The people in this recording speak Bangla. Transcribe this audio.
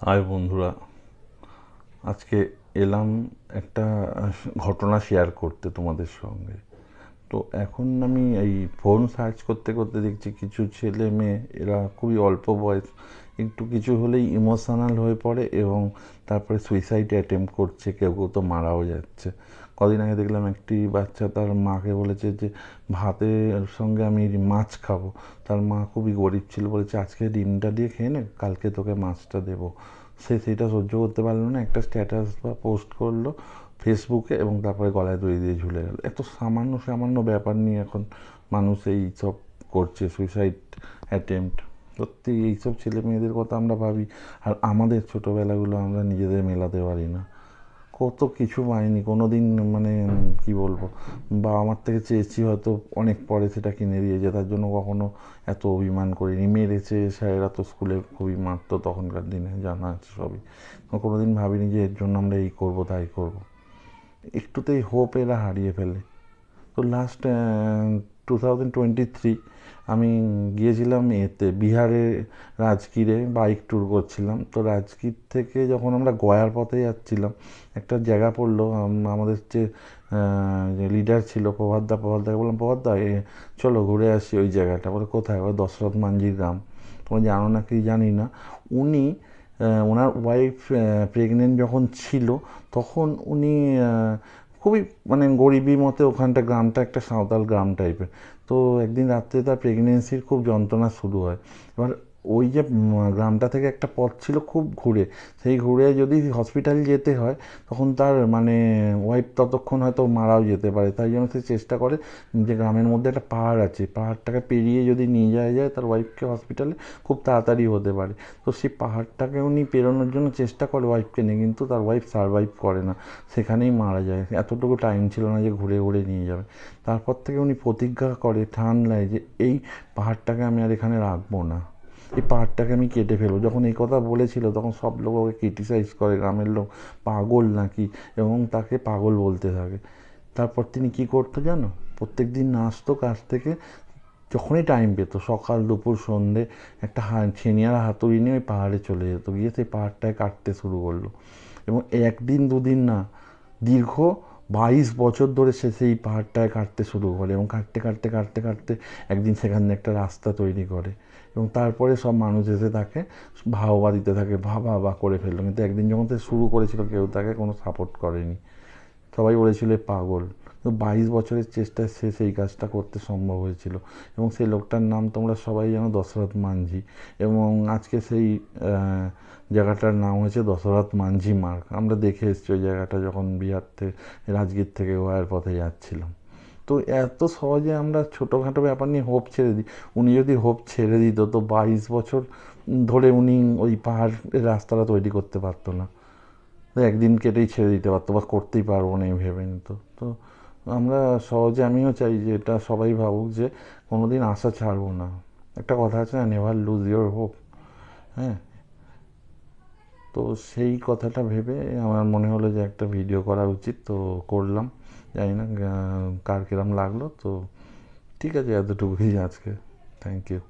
হাই বন্ধুরা, আজকে এলাম একটা ঘটনা শেয়ার করতে তোমাদের সঙ্গে। তো এখন আমি এই ফোন সার্চ করতে করতে দেখছি কিছু ছেলে মেয়ে, এরা খুবই অল্প বয়স, একটু কিছু হলেই ইমোশনাল হয়ে পড়ে এবং তারপরে সুইসাইড অ্যাটেম্প্ট করছে, কেউ কেউ তো মারাও যাচ্ছে। কদিন আগে দেখলাম একটি বাচ্চা তার মাকে বলেছে যে ভাতের সঙ্গে আমি মাছ খাবো। তার মা খুবই গরিব ছিল, বলেছে আজকে ডিমটা দিয়ে খেয়ে নে, কালকে তোকে মাছটা দেবো। সে সেটা সহ্য করতে পারলো না, একটা স্ট্যাটাস বা পোস্ট করলো ফেসবুকে এবং তারপরে গলায় দড়ি দিয়ে ঝুলে গেল। এত সামান্য সামান্য ব্যাপার নিয়ে এখন মানুষ এই সব করছে, সুইসাইড অ্যাটেম্প্ট। সত্যি এইসব ছেলে মেয়েদের কথা আমরা ভাবি, আর আমাদের ছোটোবেলাগুলো আমরা নিজেদের মেলাতে পারি না। কত কিছু পাইনি কোনো দিন, মানে কি বলবো, বাবা মার থেকে চেয়েছি হয়তো অনেক পরে সেটা কিনে দিয়েছে, তার জন্য কখনো এত অভিমান করিনি। মেরেছে স্যারেরা, তো স্কুলে খুবই মারতো তখনকার দিনে, জানা আছে সবই। কোনো দিন ভাবিনি যে এর জন্য আমরা এই করবো তাই করবো। একটুতেই হোপ এরা হারিয়ে ফেলে। তো লাস্ট 2023 আমি গিয়েছিলাম এতে বিহারে, রাজগীরে বাইক ট্যুর করছিলাম। তো রাজগীর থেকে যখন আমরা গয়ার পথে যাচ্ছিলাম, একটা জায়গা পড়লো। আমাদের যে লিডার ছিল প্রভাতদাকে বললাম, প্রভাতদা চলো ঘুরে আসি ওই জায়গাটা। বলে কোথায়? ওই দশরথ মাঞ্ঝির গ্রাম। তোমরা জানো না কি জানি না, উনি ওনার ওয়াইফ প্রেগনেন্ট যখন ছিল তখন উনি খুবই, মানে গরিবী মতে ওখানটা, গ্রামটা একটা সাঁওতাল গ্রাম টাইপের। তো একদিন রাত্রে তার প্রেগনেন্সির খুব যন্ত্রণা শুরু হয়। এবার ওই যে গ্রামটা থেকে একটা পথ ছিল খুব ঘুরে, সেই ঘুরে যদি হসপিটাল যেতে হয় তখন তার মানে ওয়াইফ ততক্ষণ হয়তো মারাও যেতে পারে। তাই জন্য সে চেষ্টা করে যে গ্রামের মধ্যে একটা পাহাড় আছে, পাহাড়টাকে পেরিয়ে যদি নিয়ে যাওয়া যায় তার ওয়াইফকে হসপিটালে, খুব তাড়াতাড়ি হতে পারে। তো সেই পাহাড়টাকে উনি পেরোনোর জন্য চেষ্টা করে ওয়াইফকে নিয়ে, কিন্তু তার ওয়াইফ সারভাইভ করে না, সেখানেই মারা যায়। এতটুকু টাইম ছিল না যে ঘুরে ঘুরে নিয়ে যাবে। তারপর থেকে উনি প্রতিজ্ঞা করে, ঠান নেয় যে এই পাহাড়টাকে আমি আর এখানে রাখবো না, এই পাহাড়টাকে আমি কেটে ফেলবো। যখন এই কথা বলেছিল তখন সব লোক ওকে ক্রিটিসাইজ করে, গ্রামের লোক, পাগল নাকি, এবং তাকে পাগল বলতে থাকে। তারপর তিনি কি করতো জানো? প্রত্যেক দিন আসতো কাছ থেকে, যখনই টাইম পেত, সকাল দুপুর সন্ধে, একটা ছেনিয়ার হাতুড়ি নিয়ে ওই পাহাড়ে চলে যেত, গিয়ে সেই পাহাড়টায় কাটতে শুরু করলো। এবং একদিন দুদিন না, দীর্ঘ 22 বছর ধরে সে সেই পাহাড়টায় কাটতে শুরু করে, এবং কাটতে কাটতে কাটতে কাটতে একদিন সেখানে একটা রাস্তা তৈরি করে। এবং তারপরে সব মানুষ এসে তাকে ভাওবা দিতে থাকে, বা করে ফেললো। কিন্তু একদিন যখন সে শুরু করেছিল কেউ তাকে কোনো সাপোর্ট করেনি, সবাই বলেছিল পাগল। তো 22 বছরের চেষ্টায় সে সেই কাজটা করতে সম্ভব হয়েছিল। এবং সেই লোকটার নাম তোমরা সবাই জানো, দশরথ মাঞ্ঝি। এবং আজকে সেই জায়গাটার নাম হয়েছে দশরথ মাঞ্ঝি মার্গ। আমরা দেখে এসেছি ওই জায়গাটা যখন বিহার থেকে, রাজগীর থেকে গয়ার পথে যাচ্ছিলাম। তো এত সহজে আমরা ছোটোখাটো ব্যাপার নিয়ে হোপ ছেড়ে দিই। উনি যদি হোপ ছেড়ে দিত তো 22 বছর ধরে উনি ওই পাহাড়ের রাস্তাটা তৈরি করতে পারতো না। তো একদিন কেটেই ছেড়ে দিতে পারতো, বা করতেই পারবো না এই ভেবে নিত। তো আমরা সহজে, আমিও চাই যে এটা সবাই ভাবুক যে কোনো দিন আশা ছাড়বো না। একটা কথা আছে না, নেভার লুজ ইয়োর হোপ। হ্যাঁ, তো সেই কথাটা ভেবে আমার মনে হলো যে একটা ভিডিও করা উচিত, তো করলাম। জানি না কার কিরম লাগলো। তো ঠিক আছে, এতটুকুই আজকে। Thank you.